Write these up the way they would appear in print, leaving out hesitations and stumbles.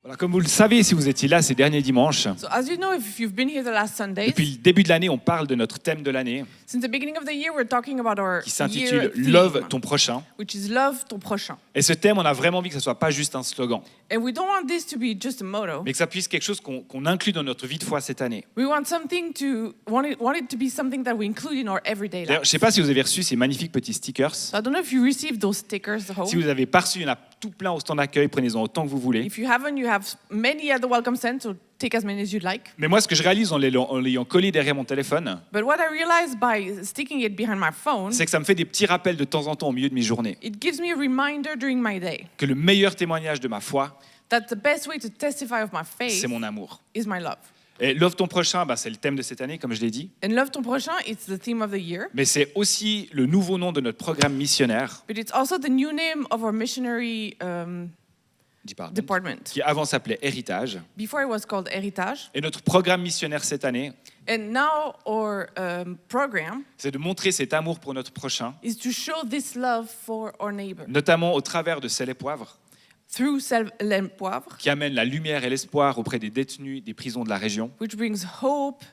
Voilà, comme vous le savez, si vous étiez là ces derniers dimanches, So as you know, if you've been here the last Sundays, depuis le début de l'année, on parle de notre thème de l'année since the beginning of the year, we're talking about our qui year s'intitule theme, Love ton prochain. which is love ton prochain. Et ce thème, on a vraiment envie que ce soit pas juste un slogan, And we don't want this to be just a motto. mais que ça puisse être quelque chose qu'on inclut dans notre vie de foi cette année. We want it to be something that we include in our everyday D'ailleurs, life. je ne sais pas si vous avez reçu ces magnifiques petits stickers. So I don't know if you received those stickers at home. Si vous n'avez pas reçu, il y en a tout plein au stand d'accueil, prenez-en autant que vous voulez. If you haven't, you have many at the welcome center, so take as many as you'd like. Mais moi, ce que je réalise en l'ayant collé derrière mon téléphone, But what I realized by sticking it behind my phone, c'est que ça me fait des petits rappels de temps en temps au milieu de mes journées. it gives me a reminder during my day Que le meilleur témoignage de ma foi, that the best way to testify of my faith c'est mon amour. is my love. Et Love ton prochain, c'est le thème de cette année, comme je l'ai dit. And love ton prochain, it's the theme of the year. Mais c'est aussi le nouveau nom de notre programme missionnaire, But it's also the new name of our missionary department. qui avant s'appelait Héritage. Before it was called Héritage. Et notre programme missionnaire cette année, And now our program c'est de montrer cet amour pour notre prochain, is to show this love for our neighbor notamment au travers de Sel et Poivre, through Sel et Poivre, qui amène la lumière et l'espoir auprès des détenus des prisons de la région. which brings hope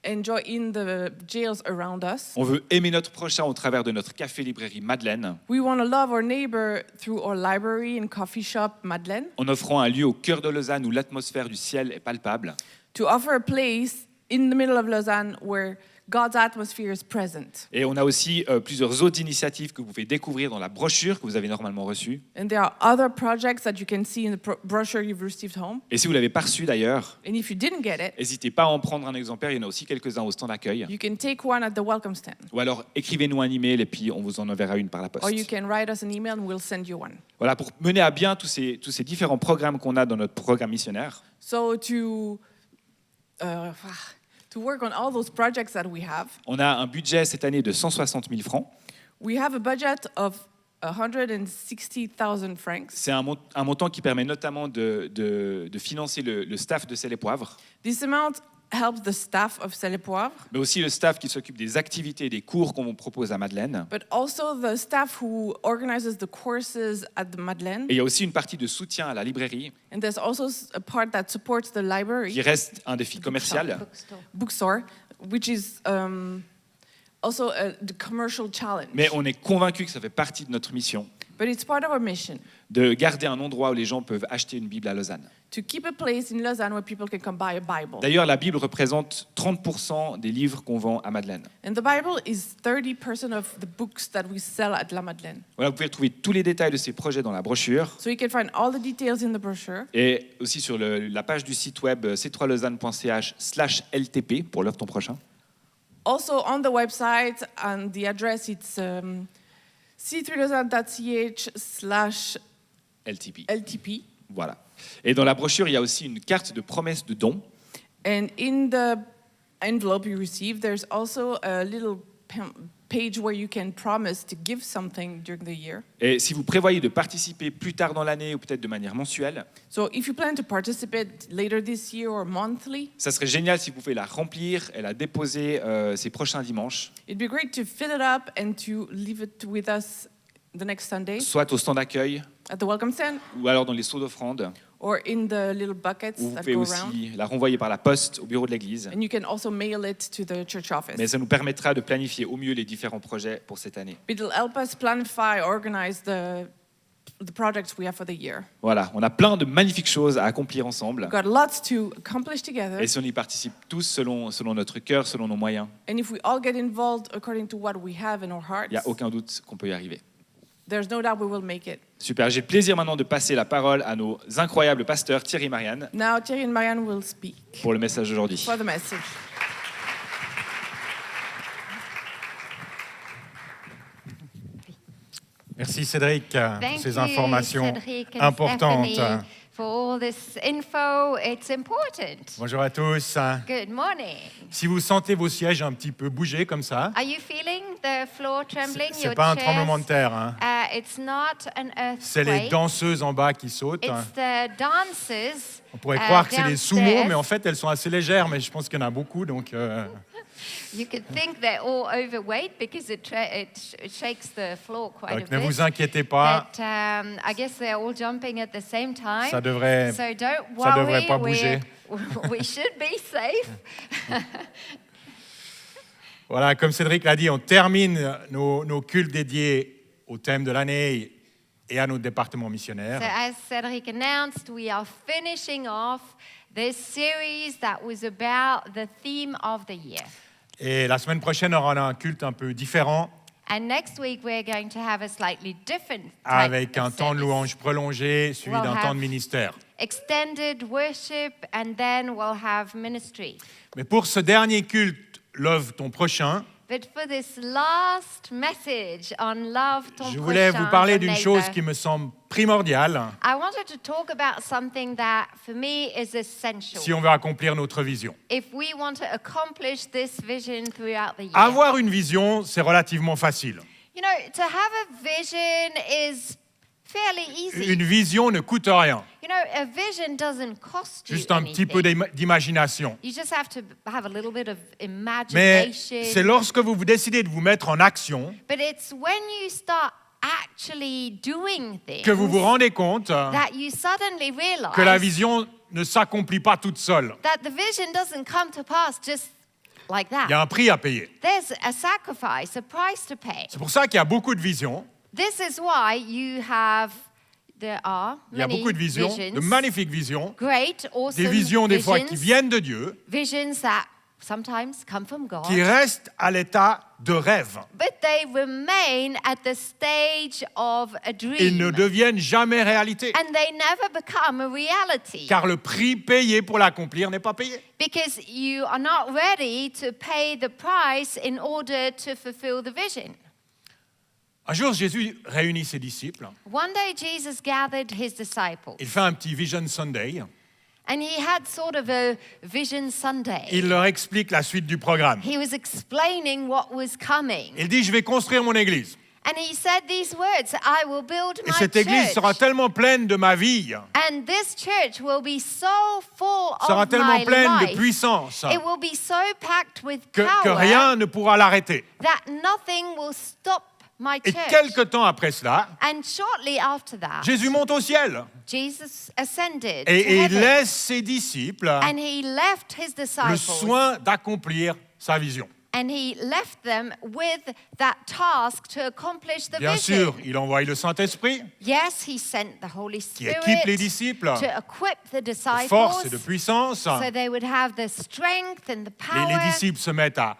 and joy in the jails around us. On veut aimer notre prochain au travers de notre café-librairie Madeleine, We want to love our neighbor through our library and coffee shop, Madeleine, en offrant un lieu au cœur de Lausanne où l'atmosphère du ciel est palpable. to offer a place in the middle of Lausanne where God's atmosphere is present. Et on a aussi plusieurs autres initiatives que vous pouvez découvrir dans la brochure que vous avez normalement reçue. And there are other projects that you can see in the brochure you've received home. Et si vous ne l'avez pas reçu d'ailleurs, And if you didn't get it, n'hésitez pas à en prendre un exemplaire, il y en a aussi quelques-uns au stand d'accueil. you can take one at the welcome stand. Ou alors écrivez-nous un email et puis on vous en enverra une par la poste. Or you can write us an email and we'll send you one. Voilà, pour mener à bien tous ces différents programmes qu'on a dans notre programme missionnaire, So to work on all those projects that we have, on a un budget cette année de 160 000 francs. we have a budget of 160,000 francs. C'est un montant qui permet notamment de financer le staff de Sel et Poivre, This amount helps the staff of Sel et Poivre, mais aussi le staff qui s'occupe des activités et des cours qu'on vous propose à Madeleine. but also the staff who organizes the courses at the Madeleine. Et il y a aussi une partie de soutien à la librairie And there's also a part that supports the qui library, reste un défi commercial, bookstore, which is also the commercial challenge. mais on est convaincu que ça fait partie de notre mission But it's part of our mission de garder un endroit où les gens peuvent acheter une Bible à Lausanne. to keep a place in Lausanne where people can come buy a Bible. D'ailleurs, la Bible représente 30% des livres qu'on vend à Madeleine. And the Bible is 30% of the books that we sell at La Madeleine. Voilà, vous pouvez trouver tous les détails de ces projets dans la brochure So you can find all the details in the brochure. et aussi sur la page du site web c3lausanne.ch/LTP pour l'offre ton prochain. Also on the website and the address it's c3lausanne.ch/LTP. LTP. Voilà. Et dans la brochure, il y a aussi une carte de promesse de don. And in the envelope you receive, there's also a little page where you can promise to give something during the year. Et si vous prévoyez de participer plus tard dans l'année ou peut-être de manière mensuelle, So if you plan to participate later this year or monthly, ça serait génial si vous pouvez la remplir et la déposer ces prochains dimanches, it'd be great to fill it up and to leave it with us the next Sunday soit au stand d'accueil at the welcome stand ou alors dans les seaux d'offrande, or in the little buckets où vous that pouvez go around. aussi la renvoyer par la poste au bureau de l'église. And you can also mail it to the church office. Mais ça nous permettra de planifier au mieux les différents projets pour cette année. It'll help us planify, organize the projects we have for the year. Voilà, on a plein de magnifiques choses à accomplir ensemble. We've got lots to accomplish together. Et si on y participe tous selon notre cœur, selon nos moyens, And if we all get involved according to what we have in our hearts, il n'y a aucun doute qu'on peut y arriver. there's no doubt we will make it. Super, j'ai le plaisir maintenant de passer la parole à nos incroyables pasteurs Thierry et Marianne Now Thierry and Marianne will speak pour le message d'aujourd'hui. for the message. Merci Cédric pour Thank ces you, importantes. Cedric and importantes. Stephanie, for all this info. It's important. Bonjour à tous. Good morning. Si vous sentez vos sièges un petit peu bouger comme ça, Are you feeling the floor trembling? c'est Your pas un chairs? tremblement de terre, hein. It's not an C'est les earthquake. danseuses en bas qui sautent. It's the dancers. On pourrait croire que c'est des sumo, downstairs. mais en fait elles sont assez légères, mais je pense qu'il y en a beaucoup, donc You could think they're all overweight because it shakes the floor quite a ne bit. vous inquiétez pas, But I guess they're all jumping at the same time. ça devrait... So don't ça worry. devrait pas bouger. We should be safe. Voilà, comme Cédric l'a dit, on termine nos cultes dédiés au thème de l'année et à nos départements missionnaires. So as Cedric announced, we are finishing off this series that was about the theme of the year. Et la semaine prochaine, on aura un culte un peu différent, And next week we're going to have a slightly different type avec un of temps de service. louange prolongé, suivi We'll d'un have- temps de ministère. Extended worship, and then we'll have ministry. Mais pour ce dernier culte, Love ton prochain, But for this last message on love ton je voulais prochain, vous parler ton d'une neighbor, chose qui me semble primordiale I wanted to talk about something that for me is essential si on veut accomplir notre vision. if we want to accomplish this vision throughout the year. Avoir une vision, c'est relativement facile. You know, to have a vision is fairly easy. Une vision ne coûte rien, You know, a vision doesn't cost you juste un petit peu anything. d'imagination. You just have to have a little bit of Mais imagination. c'est lorsque vous décidez de vous mettre en action But it's when you start actually doing things que vous vous rendez compte that you suddenly realize que la vision ne s'accomplit pas toute seule. that the vision doesn't come to pass just like that. Il y a un prix à payer. There's a sacrifice, a price to pay. C'est pour ça qu'il y a beaucoup de visions. This is why there are Il y a many beaucoup de visions, visions, de magnifiques visions, great, awesome des visions des fois qui visions, viennent de Dieu, visions that sometimes come from God, qui restent à l'état de rêve but they remain at the stage of a dream. et ne deviennent jamais réalité. And they never become a reality Car le prix payé pour l'accomplir n'est pas payé. because you are not ready to pay the price in order to fulfill the vision. Un jour, Jésus réunit ses disciples. One day Jesus gathered his disciples Il fait un petit Vision Sunday. and he had sort of a vision Sunday. Il leur explique la suite du programme. He was explaining what was coming. Il dit, je vais construire mon église. And he said these words, I will build Et my cette église church. sera tellement pleine de ma vie, And this church will be so full sera of tellement my pleine de life. puissance It will be so packed with que power rien ne pourra l'arrêter. that nothing will stop my Et church. quelque temps après cela, And shortly after that, Jésus monte au ciel Jesus ascended to et il heaven. laisse ses disciples And he left his le disciples. soin d'accomplir sa vision. And he left them with that task to accomplish the Bien vision. sûr, il envoie le Saint-Esprit Yes, he sent the Holy qui Spirit équipe les disciples to equip the de disciples force et de puissance. so they would have the strength and the power. Les disciples se mettent à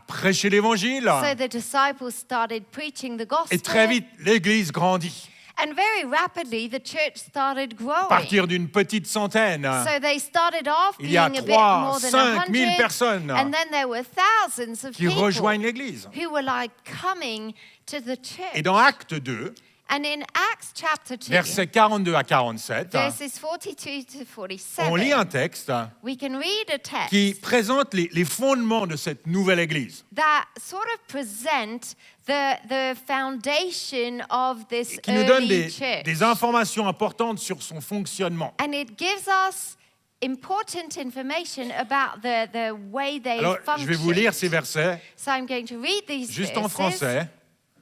prêcher l'évangile So the disciples started preaching the gospel. et très vite, l'église grandit. And very rapidly, the church started À growing. partir d'une petite centaine, So they started off il being y a a bit 3, more than 5 000 100, personnes and then there were thousands of qui people rejoignent l'église. who were like coming to the church. Et dans Acte 2, And in Acts chapter 2, versets 42 à 47, verses 42 to 47, on lit un texte we can read a text qui présente les fondements de cette nouvelle église, that sort of present the foundation of this qui nous donne early church. des informations importantes sur son fonctionnement. And it gives us important information about the way they Alors, function. je vais vous lire ces versets So I'm going to read these juste verses. en français.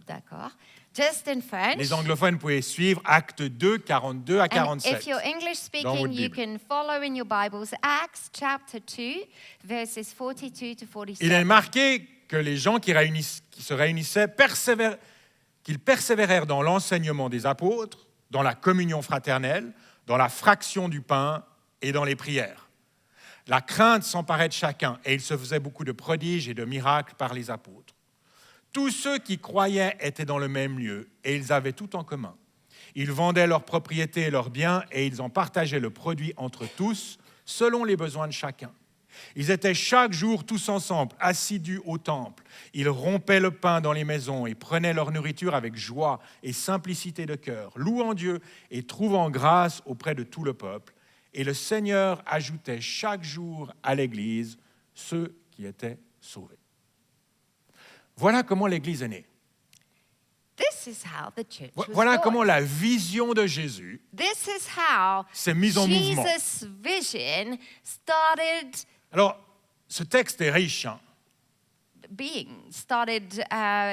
D'accord. Just in French. Les anglophones pouvaient suivre Acte 2, 42 à And 47. if you're English Dans speaking, votre you Bible. can follow in your Bibles Acts chapter 2, verses 42 to 47. Il est marqué que les gens qui se réunissaient qu'ils persévérèrent dans l'enseignement des apôtres, dans la communion fraternelle, dans la fraction du pain et dans les prières. La crainte s'emparait de chacun et il se faisait beaucoup de prodiges et de miracles par les apôtres. Tous ceux qui croyaient étaient dans le même lieu et ils avaient tout en commun. Ils vendaient leurs propriétés et leurs biens et ils en partageaient le produit entre tous selon les besoins de chacun. Ils étaient chaque jour tous ensemble, assidus au temple. Ils rompaient le pain dans les maisons et prenaient leur nourriture avec joie et simplicité de cœur, louant Dieu et trouvant grâce auprès de tout le peuple. Et le Seigneur ajoutait chaque jour à l'Église ceux qui étaient sauvés. Voilà comment l'Église est née. This is how the church was Voilà born. comment la vision de Jésus This is how s'est mise en mouvement. Jesus' vision started. Alors, ce texte est riche. Hein.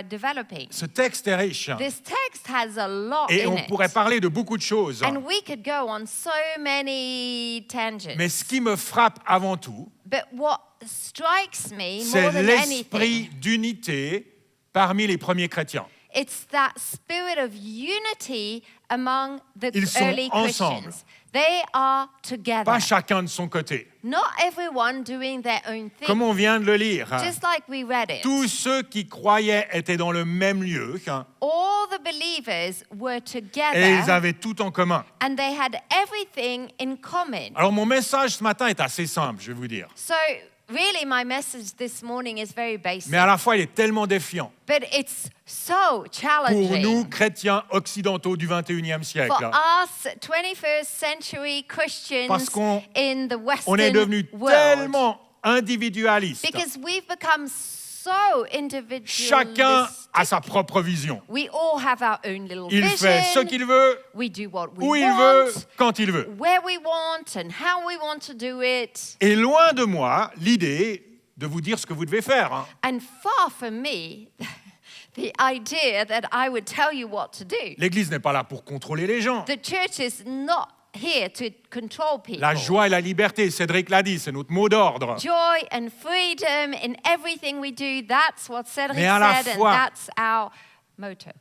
developing. Ce texte est riche. This text has a lot Et in on pourrait it. parler de beaucoup de choses. And we could go on so many tangents. Mais ce qui me frappe avant tout, But what strikes me c'est more than l'esprit anything, d'unité parmi les premiers chrétiens. it's that spirit of unity among the Ils sont early ensemble. Christians. They are together. Pas chacun de son côté. Not everyone doing their own thing. Comme on vient de le lire, Just like we read it. tous ceux qui croyaient étaient dans le même lieu All the believers were et ils together avaient tout en commun. and they had everything in common. Alors mon message ce matin est assez simple, je vais vous dire. So really my message this morning is very basic. Mais à la fois, il est tellement défiant But it's so pour nous, challenging chrétiens occidentaux du 21e for siècle. us 21st century Christians Parce qu'on in the On est Western devenus world. tellement individualistes. Because we've become so Chacun a individualistic. sa propre vision. We all have our own little Il vision. fait ce qu'il veut, We do what we où il want, veut, quand il veut. where we want, and how we want to do it. Et loin de moi l'idée de vous dire ce que vous devez faire. And far from me, the idea that I would tell you what to do. L'Église n'est pas là pour contrôler les gens. The church is not here to control people. La joie et la liberté, Cédric l'a dit, c'est notre mot d'ordre. Joy and freedom in everything we do, that's what Cedric Mais à la said, fois- and that's our motto.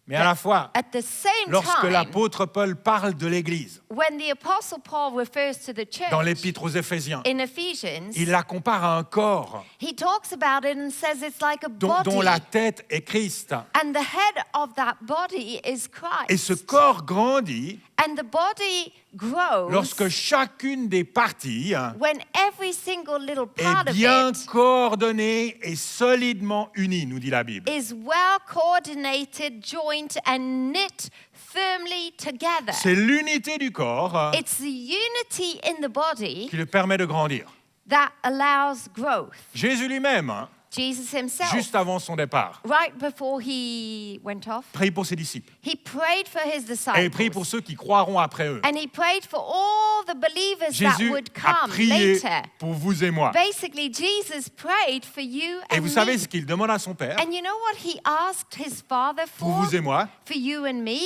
Mais à la fois, At the same lorsque time, l'apôtre Paul parle de l'Église, when the Apostle Paul refers to the church dans l'Épître aux Éphésiens, in Ephesians, il la compare à un corps he talks about it and says it's like a dont body, la tête est Christ. and the head of that body is Christ. Et ce corps grandit And the body grows lorsque chacune des parties when every single little part est of bien it coordonnée et solidement unie, nous dit la Bible. is well coordinated, joint, and knit firmly together. C'est l'unité du corps It's the unity in the body qui le permet de grandir. that allows growth. Jésus lui-même, Jesus himself, juste avant son départ, right before he went off, prie pour ses disciples he prayed for his et il prie pour disciples. ceux qui croiront après eux. And he prayed for all the believers that Jésus would a come prié later. pour vous et moi. Basically, Jesus prayed for you Et and vous savez me. ce qu'il demande à son Père And you know what he asked his father pour for? vous et moi? For you and me?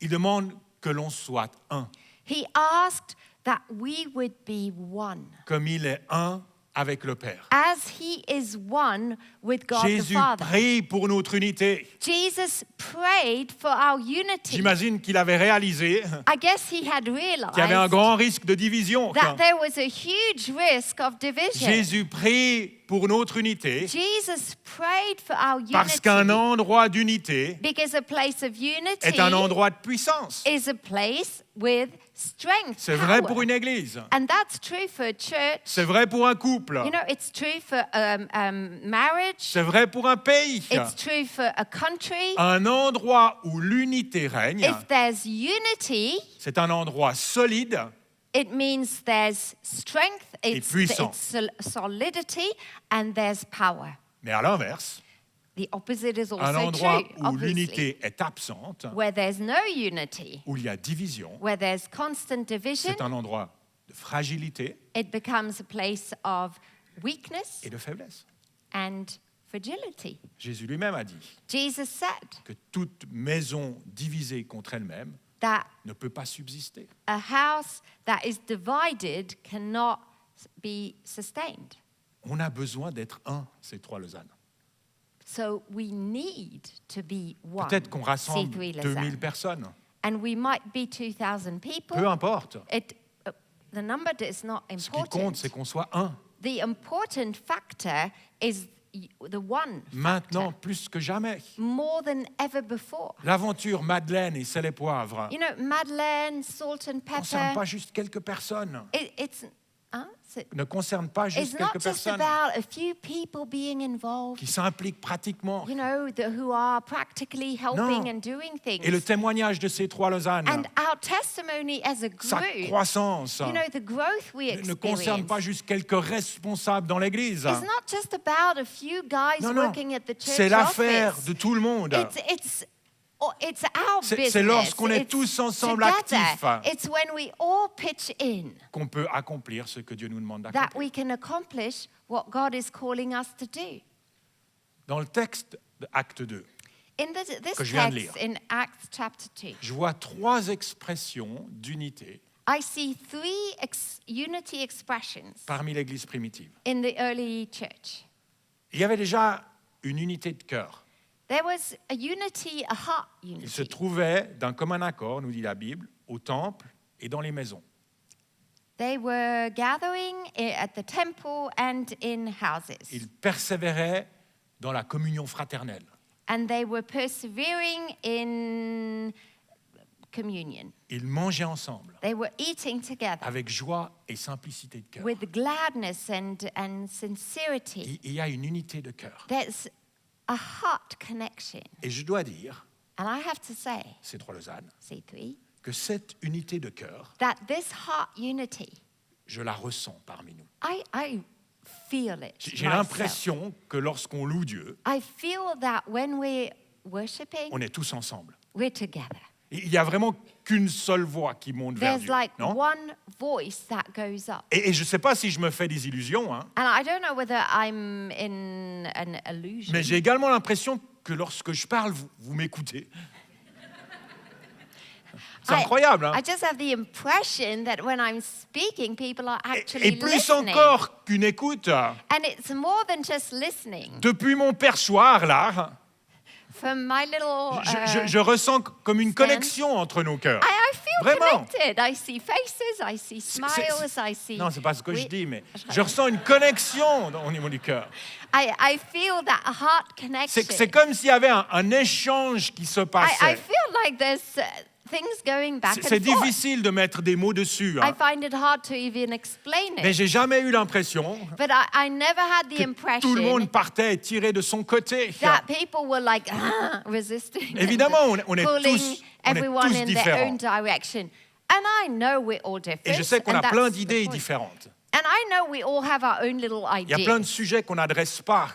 Il demande que l'on soit un, He asked that we would be one. comme il est un avec le Père. As he is one with God Jésus the Father. prie pour notre unité. Jesus prayed for our unity. J'imagine qu'il avait réalisé I guess he had realized qu'il y avait un grand risque de division. that there was a huge risk of division. Jésus prie pour notre unité Jesus prayed for our parce unity qu'un endroit d'unité because a place of unity est un endroit de puissance. is a place with strength. C'est vrai power. pour une église. And that's true for a church. C'est vrai pour un couple. You know, it's true for marriage. C'est vrai pour un pays. It's true for a country. Un endroit où l'unité règne, If there's unity, c'est un endroit solide it means there's strength, it's puissant. solidity, and there's power. mais à l'inverse, The opposite is un also endroit true, où obviously. l'unité est absente, Where there's no unity, où il y a division, where there's constant division, c'est un endroit de fragilité it becomes a place of weakness et de faiblesse. and fragility. Jésus lui-même a dit Jesus said que toute maison divisée contre elle-même that ne peut pas subsister. a house that is divided cannot be sustained. On a besoin d'être un, ces trois Lausanne. So we need to be one. Peut-être qu'on rassemble C3 2000 Lausanne. personnes. And we might be 2,000 people. Peu importe. The number is not Ce qui compte, important. c'est qu'on soit un. The important factor is the one Maintenant, factor, plus que jamais. more than ever before. L'aventure Madeleine et sel et poivre You know, Madeleine, salt and ne concerne pepper, pas juste quelques personnes. Ne concerne pas it's juste not quelques just personnes about a few people being involved, qui s'impliquent pratiquement. you know, who are practically helping Non. and doing things. Et le témoignage de ces trois Lausanne, And our testimony as a sa group, croissance, you know, the growth we ne concerne experience pas juste quelques responsables dans l'Église. is not just about a few guys Non, non, working at the church c'est l'affaire office. de tout le monde. It's our C'est business. lorsqu'on est It's tous ensemble together. actifs It's when we all pitch in qu'on peut accomplir ce que Dieu nous demande that d'accomplir. we can accomplish what God is calling us to do. Dans le texte de Acte 2, In this que je viens de text, lire. in Acts chapter 2, je vois 3 expressions d'unité I see three unity expressions parmi l'Église primitive. in the early church. Il y avait déjà une unité de cœur. There was a unity, a heart Ils se unity. trouvaient d'un commun accord, nous dit la Bible, au temple et dans les maisons. They were gathering at the temple and in houses. Ils persévéraient dans la communion fraternelle. And they were persevering in communion. Ils mangeaient ensemble, They were eating together avec joie et simplicité de cœur. with gladness and sincerity. Il y a une unité de cœur. There's a heart connection. Et je dois dire, And I have to say, c'est trois Lausanne, C3, que cette unité de cœur, that this heart unity, je la ressens parmi nous. I feel it. J'ai myself. l'impression que lorsqu'on loue Dieu, I feel that when we're worshiping, on est tous ensemble. we're together. Il n'y a vraiment qu'une seule voix qui monte vers There's Dieu. like Non? one voice that goes up. Et je ne sais pas si je me fais des illusions, hein, And I don't know whether I'm in an illusion. mais j'ai également l'impression que lorsque je parle, vous m'écoutez. C'est incroyable. Hein? I just have the impression that when I'm speaking, people are actually Et plus listening. encore qu'une écoute, And it's more than just listening. depuis mon perchoir, là, From my little, je ressens comme une stand. connexion entre nos cœurs. I feel Vraiment. connected. I see faces, I see smiles, I see. Non, c'est pas ce que je Oui. dis, mais je ressens une connexion au niveau du cœur. I feel that heart connection. C'est comme s'il y avait un échange qui se I passait. feel like there's things going back C'est and forth. difficile de mettre des mots dessus, I hein. find it hard to even explain Mais it. j'ai jamais eu l'impression But I never had the que impression tout le monde partait tiré de son côté. that people were like resisting. and Évidemment, on est pulling tous everyone in their différents. own direction. And I know we're all different. Et je sais qu'on and a plein that's the d'idées point. différentes. And I know we all have our own little Il y a ideas. plein de sujets qu'on n'adresse pas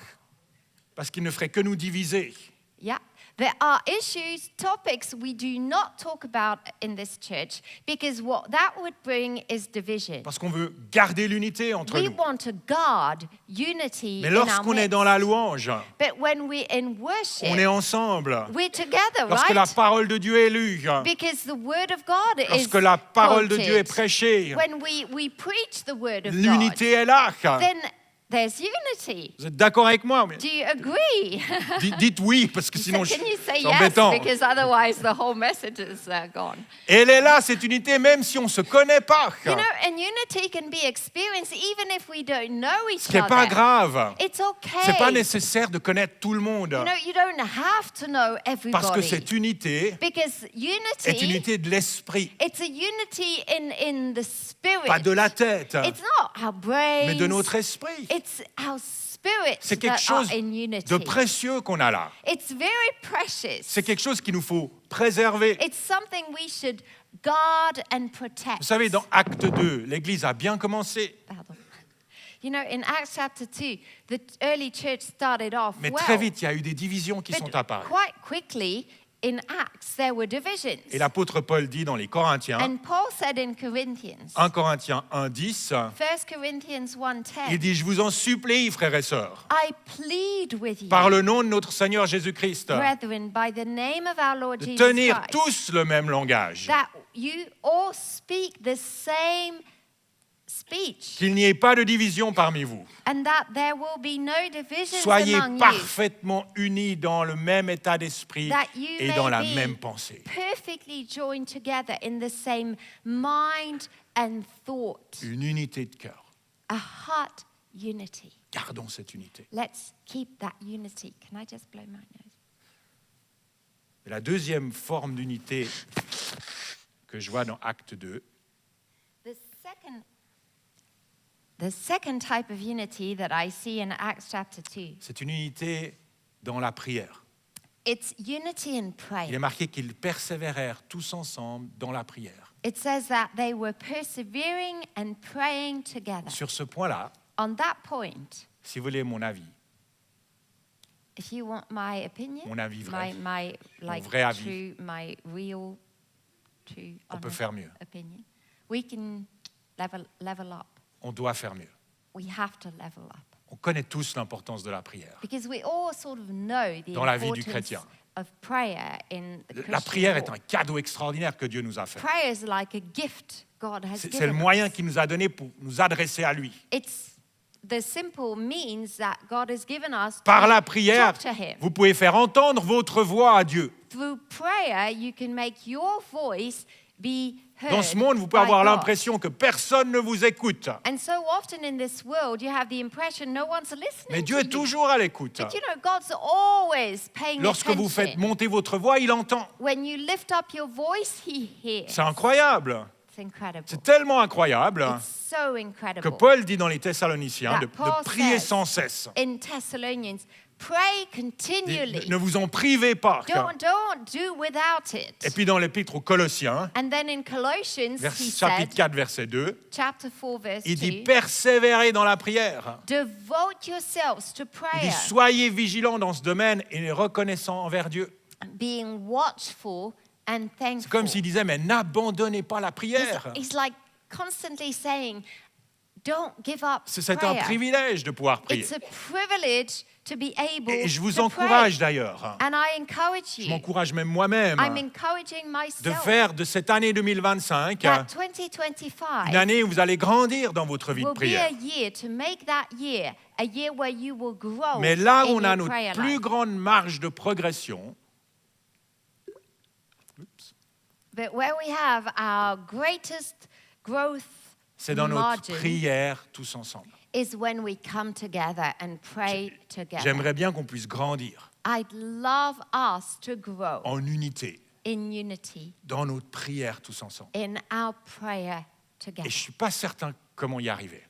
parce qu'ils ne feraient que nous diviser. Yeah. There are issues, topics we do not talk about in this church because what that would bring is division. Parce qu'on veut garder l'unité entre We nous. want to guard unity Mais in our lorsqu'on est midst. dans la louange, But when we're in worship, on est ensemble. we're together, Lorsque right? la parole de Dieu est lue, Because the word of God is lorsque la parole de quoted. Dieu est prêchée, When we preach the word of l'unité est là. God, then there's unity. Vous êtes d'accord avec moi? Do you agree? Dites oui, parce que sinon Can you say c'est yes? embêtant. Because otherwise the whole message is gone. Et elle est là, cette unité, même si on ne se connaît pas. You know, and unity can be experienced even if we don't know each Ce n'est pas other. grave. It's okay. Ce n'est pas nécessaire de connaître tout le monde. You know, you don't have to know everybody. Parce que cette unité Because est une unity, unité de l'esprit, it's a unity in the spirit. pas de la tête, It's not our brains. mais de notre esprit. It's our spirits C'est quelque that chose are in unity. de précieux qu'on a là. It's very precious. C'est quelque chose qu'il nous faut préserver. It's something we should guard and protect. Vous savez, dans Acte 2, l'Église a bien commencé, Pardon. You know, in Acts chapter 2, the early church started off mais well. très vite, il y a eu des divisions qui sont But apparues. quite quickly, in Acts, there were divisions. Et l'apôtre Paul dit dans les Corinthiens, And Paul said in Corinthians, 1 Corinthiens 1:10, 1 Corinthians 1:10, il dit, je vous en supplie, frères et sœurs, I plead with you, par le nom de notre Seigneur Jésus-Christ, brethren, by the name of our Lord de Jesus tenir Christ, tous le même langage, that you all speak the same speech, qu'il n'y ait pas de division parmi vous. and that there will be no divisions Soyez among you, parfaitement unis dans le même état d'esprit that you et may dans la be même pensée. perfectly joined together in the same mind and thought, Une unité de cœur. a heart unity. Gardons cette unité. Let's keep that unity. Can I just blow my nose? Et la deuxième forme d'unité que je vois dans Acte 2, The second type of unity that I see in Acts chapter 2, c'est une unité dans la prière. it's unity in Il est prayer. marqué qu'ils persévérèrent tous ensemble dans la prière. It says that they were persevering and praying together. Sur ce point-là, On that point, si vous voulez mon avis, if you want my opinion, Mon avis vrai. my like vrai avis. true, my real, true, on peut honest faire mieux. opinion, we can level up. On doit faire mieux. We have to level up. On connaît tous l'importance de la prière. Because we all sort of know the Dans la vie du importance chrétien. of prayer in the La Christian prière est walk. un cadeau extraordinaire que Dieu nous a fait. Prayer is like a gift God has C'est given le moyen us. qu'il nous a donné pour nous adresser à lui. It's the simple means that God has given us Par to la prière, talk to Him. vous pouvez faire entendre votre voix à Dieu. Through prayer, you can make your voice be heard Dans ce monde, vous pouvez by avoir God. l'impression que personne ne vous écoute. And so often in this world, you have the impression no one's listening Mais Dieu to est you. toujours à l'écoute. But you know, God's always paying Lorsque vous faites attention. monter votre voix, il entend. When you lift up your voice, He hears. C'est incroyable. It's incredible. C'est tellement incroyable It's so que incredible. Paul dit dans les Thessaloniciens de That Paul prier says sans cesse. in Thessalonians, pray continually. Ne vous en privez pas. Don't do without it. Et puis dans l'épître aux Colossiens, And then in Colossians, he chapitre said, 4, verset 2, chapter 4, verse il dit 2, persévérez dans la prière. devote yourselves to Il dit prayer, soyez vigilants dans ce domaine et reconnaissants envers Dieu. being watchful and C'est thankful. comme s'il disait mais n'abandonnez pas la prière. He's like constantly saying, don't give up C'est un prayer. privilège de pouvoir prier. It's a privilege to be able Et je vous to encourage pray. d'ailleurs, And I encourage je you. m'encourage même moi-même, I'm encouraging de myself faire de cette année 2025 that 2025 une année où vous allez grandir dans votre vie de will be prière. a year to make that year a year where you will grow Mais là où in on a your prayer notre plus life. grande marge de progression, But where we have our greatest growth c'est dans notre margin prière tous ensemble. is when we come together and pray together. J'aimerais bien qu'on puisse grandir I'd love us to grow en unité in unity dans notre prière tous ensemble. in our prayer Et together. je ne suis pas certain comment y arriver.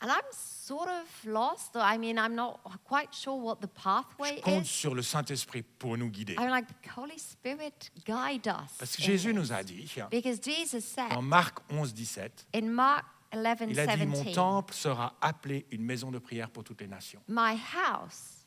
And I'm sort of lost. I mean, I'm not quite sure what the pathway Je compte is. sur le Saint-Esprit pour nous guider. I'm like, Holy Spirit, guide us. Parce que in Jésus this. nous a dit, Because Jesus said dans Marc 11, 17, in Mark 11, il a dit, mon 17, temple sera appelé une maison de prière pour toutes les nations. my house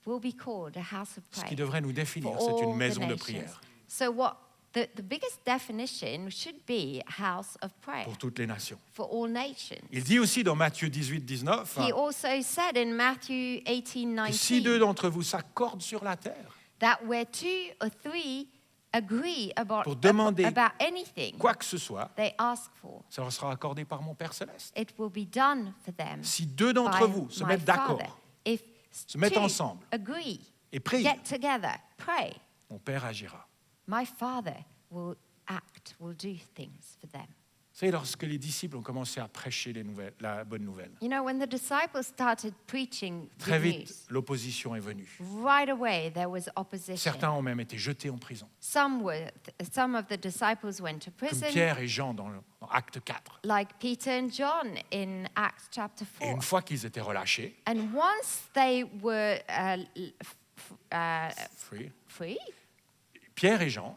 will be called a house of Ce qui prayer devrait nous for définir, c'est une all the maison de nations. prière So what the biggest definition should be a house of prayer pour toutes les nations. for all nations. Il dit aussi dans Matthieu 18, 19, He also said in Matthew 18, que si 19, deux d'entre vous s'accordent sur la terre, that where 2 or 3 agree Pour demander about anything quoi que ce soit, they ask for, ça leur sera accordé par mon Père céleste. it will be done for them Si deux d'entre by vous se my mettent d'accord Father. If se mettent 2 ensemble agree, et prient, get together, pray, mon Père agira. my Father will act, will do things for them. Vous savez, lorsque les disciples ont commencé à prêcher la bonne nouvelle, You know, when the disciples started preaching très good vite, news, l'opposition est venue. right away there was opposition. Certains ont même été jetés en prison, Some of the disciples went to comme prison, Pierre et Jean dans Acte 4. like Peter and John in Acts chapter Et 4. une fois qu'ils étaient relâchés, And once they were free, Pierre et Jean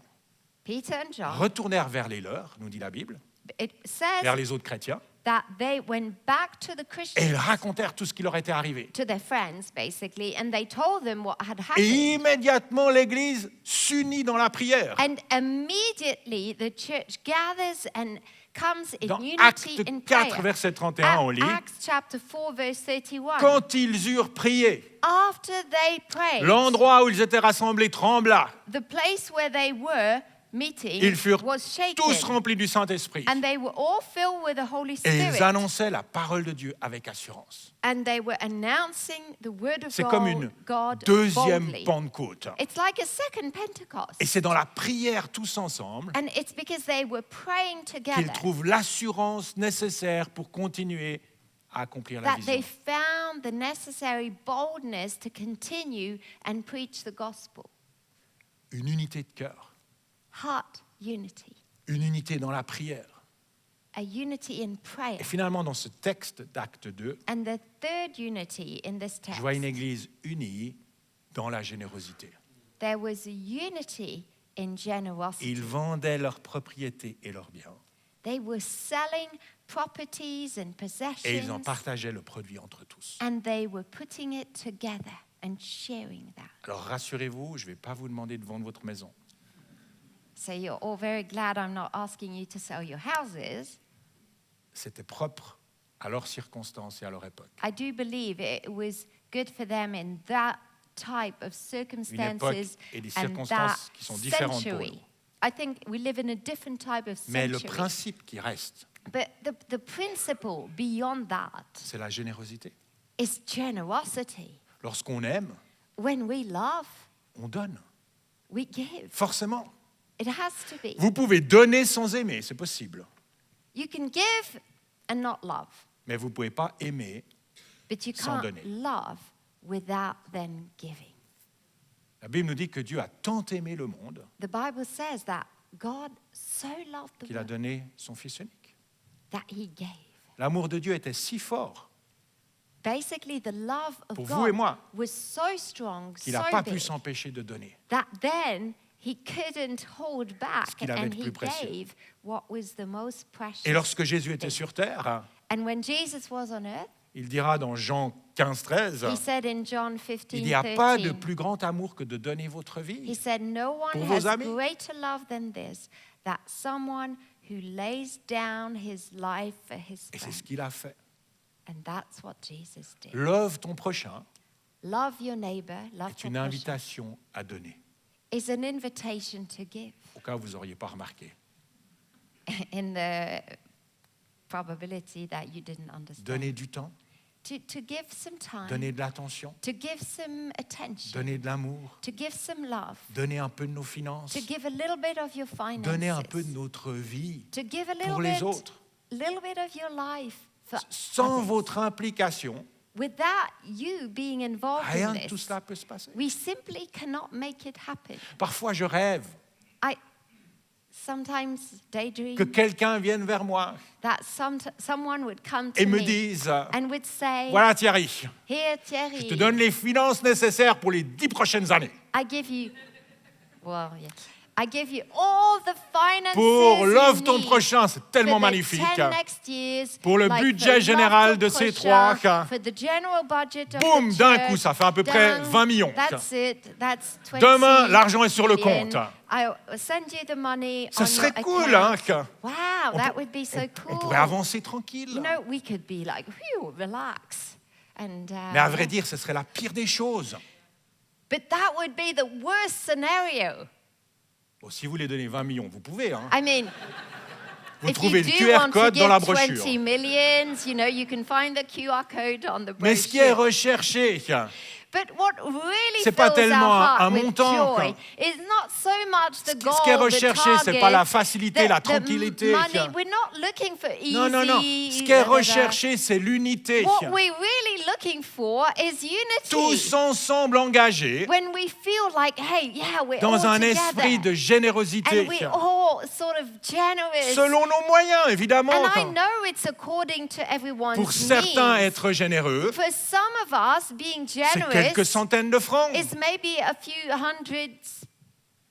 Peter and John, retournèrent vers les leurs, nous dit la Bible, it vers says les autres chrétiens, that they went back to the et ils Christians, racontèrent tout ce qui leur était arrivé. to their friends basically, and they told them what had happened. Et immédiatement, l'Église s'unit dans la prière. And immediately the church gathers and comes in Dans unity Acte in 4, prayer. verset 31, on lit, Acts chapter 4, verse 31. quand ils eurent prié, After they prayed, l'endroit où ils étaient rassemblés trembla. the place where they were meeting Ils furent was shaken. tous remplis du Saint-Esprit. And they were all filled with the Holy Et ils Spirit. annonçaient la parole de Dieu avec assurance. And they were announcing the word of C'est comme une God deuxième boldly. Pentecôte. It's like a second Pentecost. Et c'est dans la prière tous ensemble And it's because they were praying qu'ils together trouvent l'assurance nécessaire pour continuer à accomplir la that they vision. found the necessary boldness to continue and preach the gospel. Une unité de cœur, Heart unity, une unité dans la prière. a unity in prayer. Et finalement, dans ce texte d'Acte 2, And the third unity in this je text, vois une église unie dans la générosité. there was a unity in generosity. Ils vendaient leurs propriétés et leurs biens They were selling properties and et ils en possessions, partageaient le produit entre tous. and they were putting it together and sharing that. Alors rassurez-vous, je ne vais pas vous demander de vendre votre maison. So you're all very glad I'm not asking you to sell your houses. C'était propre à leurs circonstances et à leur époque. I do believe it was good for them in that type of Une époque circumstances et des and that circonstances qui sont différentes pour century. nous. I think we live in a different type of Mais le century. principe qui reste, But the principle beyond that c'est la générosité. is generosity. Lorsqu'on aime, When we love, on donne. we give. Forcément. It has to be. Vous pouvez donner sans aimer, c'est possible. You can give and not love, Mais vous ne pouvez pas aimer. but you Sans can't donner. love without then giving. La Bible nous dit que Dieu a tant aimé le monde The Bible says that God so loved the qu'il a world donné son Fils unique. that he gave. L'amour de Dieu était si fort Basically, the love of Pour vous et God moi, was so strong, qu'il so n'a pas big, pu s'empêcher de donner. that then he couldn't hold back qu'il avait and de he plus précieux. gave what was the most precious. Et lorsque Jésus était sur terre, And when Jesus was on earth, il dira dans Jean 15, 13, he said in John il 15, n'y a pas de 13, plus grand amour que de donner votre he vie. said, no Pour one vos has amis. greater love than this, that someone who lays down his life for his Et c'est friend. ce qu'il a fait. And that's what Jesus did. Love ton prochain Love your neighbor, love est your une prochain, invitation à donner. is an invitation to give. Au cas où vous n'auriez pas remarqué. In the probability that you didn't understand. Donner du temps, To give some time, donner de l'attention, to give some attention, donner de l'amour, to give some love, donner un peu de nos finances, to give a little bit of your finances, donner un peu de notre vie to give a little pour les autres. little bit of your life for Sans others. votre implication, Without you being involved rien in de tout this, cela peut se passer. we simply cannot make it happen. Parfois, je rêve I sometimes daydream que quelqu'un vienne vers moi that someone would come to et me me dise and would say, voilà Thierry, here Thierry, je te donne les finances nécessaires pour les 10 prochaines années. I give you, well, yeah, I give you all the finances Pour you l'œuvre ton need prochain, c'est tellement for the magnifique. 10 next years, Pour le like budget the général love de for ces Prussia, trois, for the general budget of boum, the d'un church, coup, ça fait à peu près done. 20 millions. That's it. That's 20 Demain, l'argent est sur le million. compte. I'll send you the money Ça on serait your cool, account. hein. Wow, On that peut- would be so cool. On pourrait avancer tranquille. You know, we could be like, phew, relax. And, Mais à vrai dire, ce serait la pire des choses. but that would be the worst scenario. Bon, si vous voulez donner 20 millions, vous pouvez. Hein. I mean, Vous if trouvez you le do QR want to code dans give la 20 brochure. millions, you know, you can find the QR code on the brochure. Mais ce qui est recherché, But what really c'est pas fills tellement our heart un with montant, joy is not so much the goal, ce qui est the recherché, c'est target, pas la facilité, la the tranquillité. money. We're not looking for easy. Non, non, non. Ce qui est da, da, da. recherché, c'est l'unité. What we're really looking for is unity. Tous ensemble engagés When we feel like, hey, yeah, we're dans all un together, esprit de générosité. and we're all sort of generous. Selon nos moyens, évidemment. And I know it's according to everyone's Pour certains, needs. être généreux, For some of us, being c'est generous quelques centaines de francs. is maybe a few hundreds.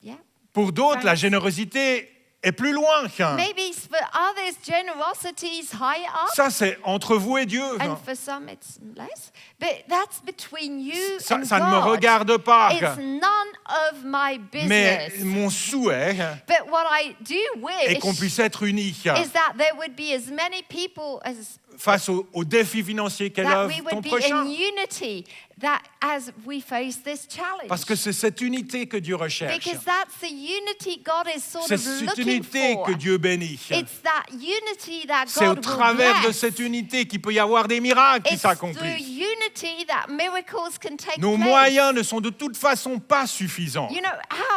Yeah. Pour d'autres, la francs. générosité est plus loin. Maybe for others, generosity is higher up, Ça, c'est entre vous et Dieu. and for some it's less. But that's between you Ça, and ça ne God. me regarde pas. It's none of my Mais business. mon souhait But what I do est wish qu'on puisse être unis is that there would be as many people as face aux défis financiers qu'est that l'œuvre we ton would be prochain. in unity that as we face this challenge. Parce que c'est cette unité que Dieu recherche. Because that's the unity God is sort C'est of cette looking unité for. que Dieu bénit. It's that unity that C'est au God will travers de bless. cette unité qu'il peut y avoir des miracles qui It's through s'accomplissent. unity that miracles can take Nos place. moyens ne sont de toute façon pas suffisants. You know,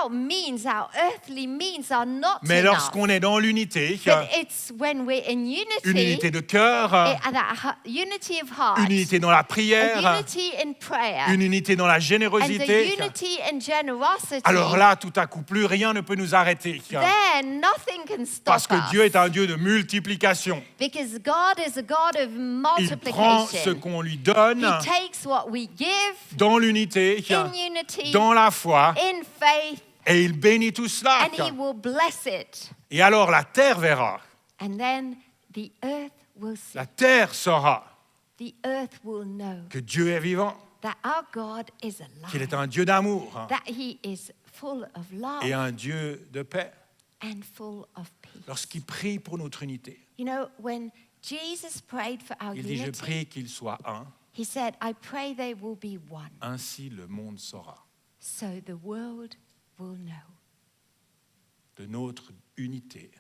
our earthly means are not Mais enough. lorsqu'on est dans l'unité, But it's when we're in une unité de cœur, unity of heart, une unité dans la a prière, unity in prayer, une unité dans la and the générosité, unity in generosity, alors là, tout à coup, plus rien ne peut nous arrêter. then nothing can stop Parce que us. Dieu est un Dieu de multiplication. Because God is a God of Il prend ce multiplication. qu'on lui donne He takes what we give dans l'unité, in unity, dans la foi, in faith, et il bénit tout cela. and He will bless it. Et alors la terre verra, And then the earth will see, la terre saura the earth will know que Dieu est vivant, that our God is qu'il est alive, un Dieu d'amour that He is full of love et un Dieu de paix. and full of peace. Lorsqu'il prie pour notre unité, You know, when Jesus prayed for our Il dit, je unity. prie qu'ils soient un, He said, I pray they will be one, ainsi le monde saura. so the world will know. De notre unité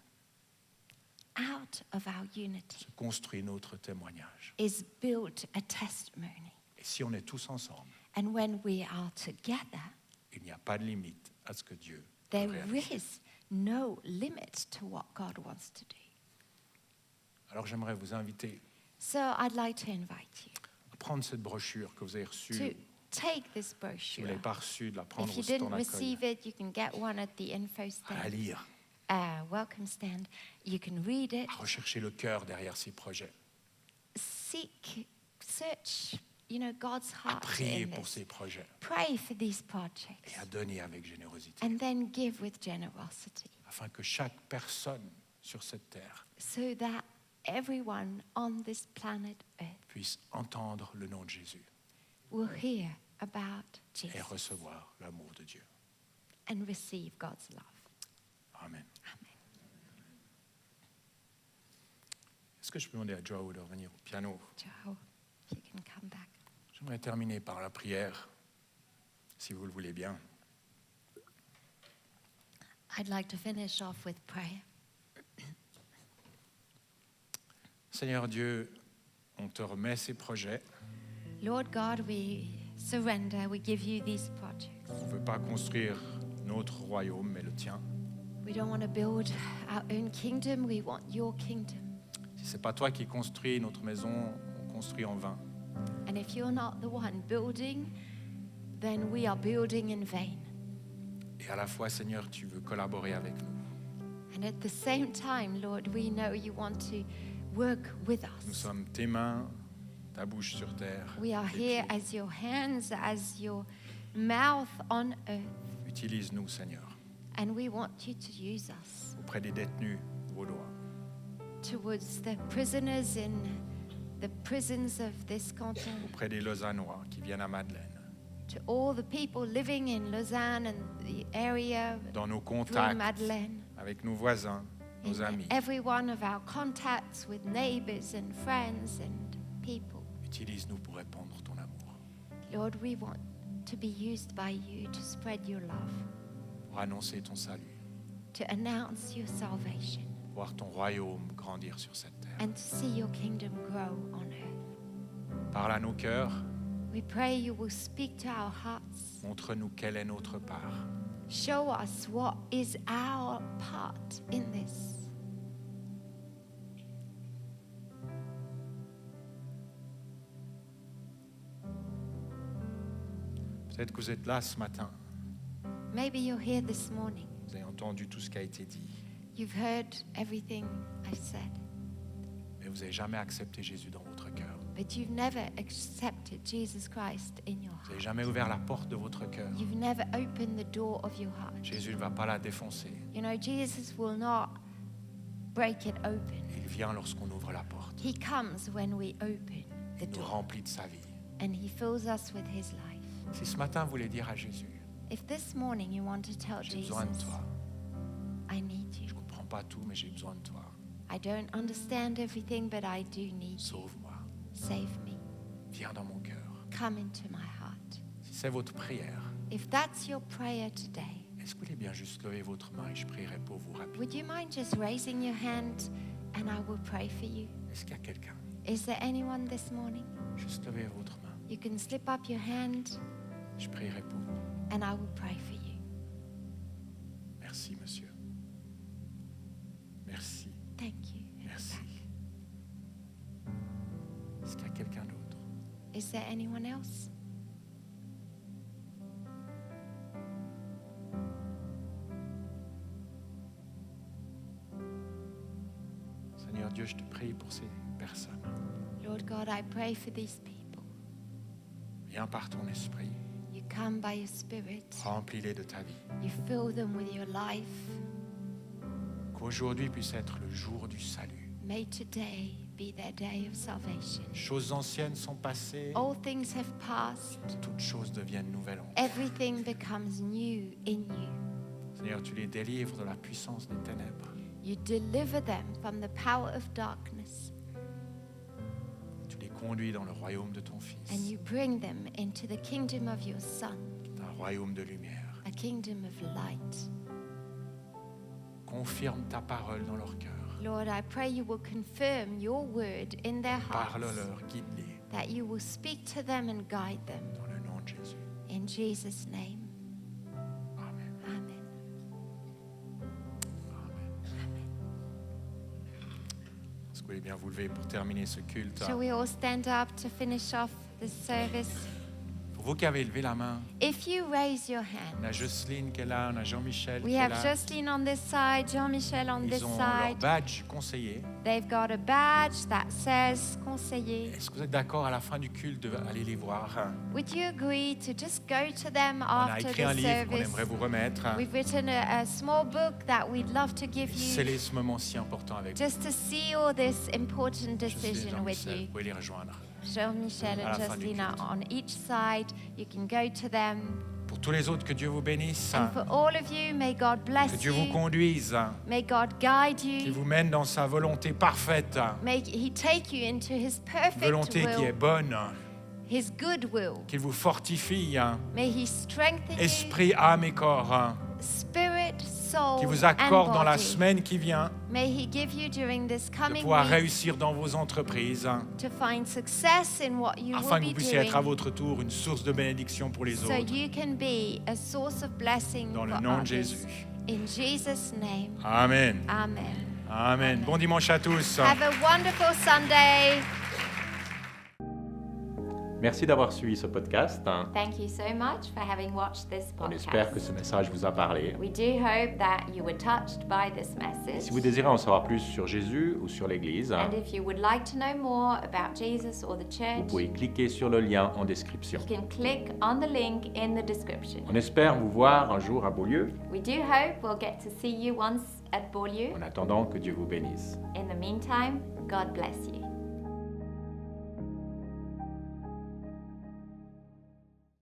Out of our unity se construit notre témoignage. is built a testimony. Et si on est tous ensemble, And when we are together, il n'y a pas de limite à ce que Dieu peut there réaliser. is no limit to what God wants to do. Alors j'aimerais vous inviter So I'd like to invite you à prendre cette brochure que vous avez reçue. to take this Si vous ne brochure. l'avez pas reçue, de la prendre If au you didn't stand d'accueil, receive it, you can get one at the info à la stand, lire, welcome stand. You can read it. à rechercher le cœur derrière ces projets, Seek, search, God's à heart prier in pour this. ces projets Pray for these et projects à donner avec générosité, and then give with generosity afin que chaque personne sur cette terre so that everyone on this planet Earth puisse entendre le nom de Jésus will hear about et Jesus recevoir l'amour de Dieu. and receive God's love. Amen. Amen. Est-ce que je peux demander à Joe de revenir au piano? Joe, if you can come back. J'aimerais terminer par la prière, si vous le voulez bien. I'd like to finish off with prayer. Seigneur Dieu, on te remet ces projets. Lord God, we surrender, we give you these projects. On ne veut pas construire notre royaume, mais le tien. We don't want to build our own kingdom, we want your kingdom. Si ce n'est pas toi qui construis notre maison, on construit en vain. And if you're not the one building, then we are building in vain. Et à la fois, Seigneur, tu veux collaborer avec nous. And at the same time, Lord, we know you want to work with Nous us. sommes tes mains, ta bouche sur terre. We are tes here pieds. as your hands, as your mouth on earth. Utilise-nous, Seigneur, And we want you to use us auprès des détenus vaudois, towards the prisoners in the prisons of this canton, auprès des Lausannois qui viennent à Madeleine, to all the people living in Lausanne and the area dans nos through contacts Madeleine, avec nos voisins, nos in amis. every one of our contacts with neighbors and friends and people. Utilise-nous pour répandre ton amour, Lord, we want to be used by you to spread your love, pour annoncer ton salut, to announce your salvation, voir ton royaume grandir sur cette terre. and to see your kingdom grow on earth. Parle à nos cœurs, We pray you will speak to our hearts. montre-nous quelle est notre part. Show us what is our part in this. Peut-être que vous êtes là ce matin, Maybe you're here this morning. vous avez entendu tout ce qui a été dit, You've heard everything I've said, mais vous n'avez jamais accepté Jésus dans votre cœur. but you've never accepted Jesus Christ in your Vous n'avez heart. jamais ouvert la porte de votre cœur. You've never opened the door of your heart. Jésus ne va pas la défoncer. You know, Jesus will not break it open. Il vient lorsqu'on ouvre la porte. He comes when we open the Il nous door, remplit de sa vie. and he fills us with his life. Si ce matin vous voulez dire à Jésus, If this morning you want to tell j'ai Jesus, besoin de toi. I need Je you. ne comprends pas tout, mais j'ai besoin de toi. I don't understand everything, but I do need you. Sauve-moi. Save me. Viens dans mon cœur. Come into my heart. Si c'est votre prière, If that's your prayer today, est-ce que vous voulez bien juste lever votre main et je prierai pour vous rapidement? would you mind just raising your hand and I will pray for you? Est-ce qu'il y a quelqu'un? Is there anyone this morning? Juste levez votre main. You can slip up your hand Je prierai pour vous. and I will pray for you. Merci, monsieur. Merci. Thank you. Merci. Est-ce qu'il y a quelqu'un d'autre? Is there anyone else? Seigneur Dieu, je te prie pour ces personnes. Lord God, I pray for these people. Viens par ton esprit. You come by your Spirit. Remplis-les de ta vie. You fill them with your life. Qu'aujourd'hui puisse être le jour du salut. May today be their day of salvation. Les choses anciennes sont passées. All things have passed. Toutes choses deviennent nouvelles en toi. Everything becomes new in you. Seigneur, tu les délivres de la puissance des ténèbres. You deliver them from the power of darkness conduis dans le royaume de ton and Fils, you bring them into the kingdom of your Son, un royaume de lumière. a kingdom of light. Confirme ta parole dans leur cœur. Lord, I pray you will confirm your word in their hearts, Parle-leur, guide-les that you will speak to them and guide them. dans le nom de Jésus. In Jesus' name, Amen. amen. Est-ce que vous voulez bien vous lever pour terminer ce culte? Shall we all stand up to finish off this service? Pour vous qui avez levé la main, If you raise your on a hand, Jocelyne qui est là, on a Jean-Michel we qui est have là. Jocelyn on this side, Jean-Michel on this Ils ont leur side. badge conseiller. They've got a badge that says conseiller. Est-ce que vous êtes d'accord à la fin du culte d'aller les voir? Would you agree to just go to them On a after écrit un the livre qu'on service? aimerait vous remettre. We've written a small book that we'd love to give you Scellez ce moment si important avec vous. just to seal this important Jocelyne et decision with Jean-Michel, you. vous pouvez les rejoindre. Jean-Michel À and la fin du Jocelyn are culte. on each side. You can go to them. Pour tous les autres, que Dieu vous bénisse, And for all of you, may God bless que Dieu vous you. conduise, May God guide qu'il you. vous mène dans sa volonté parfaite, May He take you into His perfect volonté qui est will, bonne, His good will. qu'il vous fortifie, May He strengthen you, esprit, âme et corps, spirit, soul, qu'il vous and accorde dans la body. semaine qui vient May He give you during this de coming pouvoir week réussir dans vos entreprises, to find success in what you afin que will vous be puissiez être à doing, votre tour une source de bénédiction pour les so autres. you can be a source of blessing Dans le for nom de others. Jésus. In Jesus' name, Amen. amen. Amen. Bon dimanche à tous. Have a wonderful Sunday. Merci d'avoir suivi ce podcast. Thank you so much for having watched this On espère que podcast. ce message vous a parlé. We do hope that you were touched by this message. Si vous désirez en savoir plus sur Jésus ou sur l'Église, And if you would like to know more about Jesus or the vous church, pouvez cliquer sur le lien en description. you can click on the link in the description. On espère vous voir un jour à Beaulieu. We do hope we'll get to see you once at Beaulieu. En attendant, que Dieu vous bénisse. In the meantime, God bless you.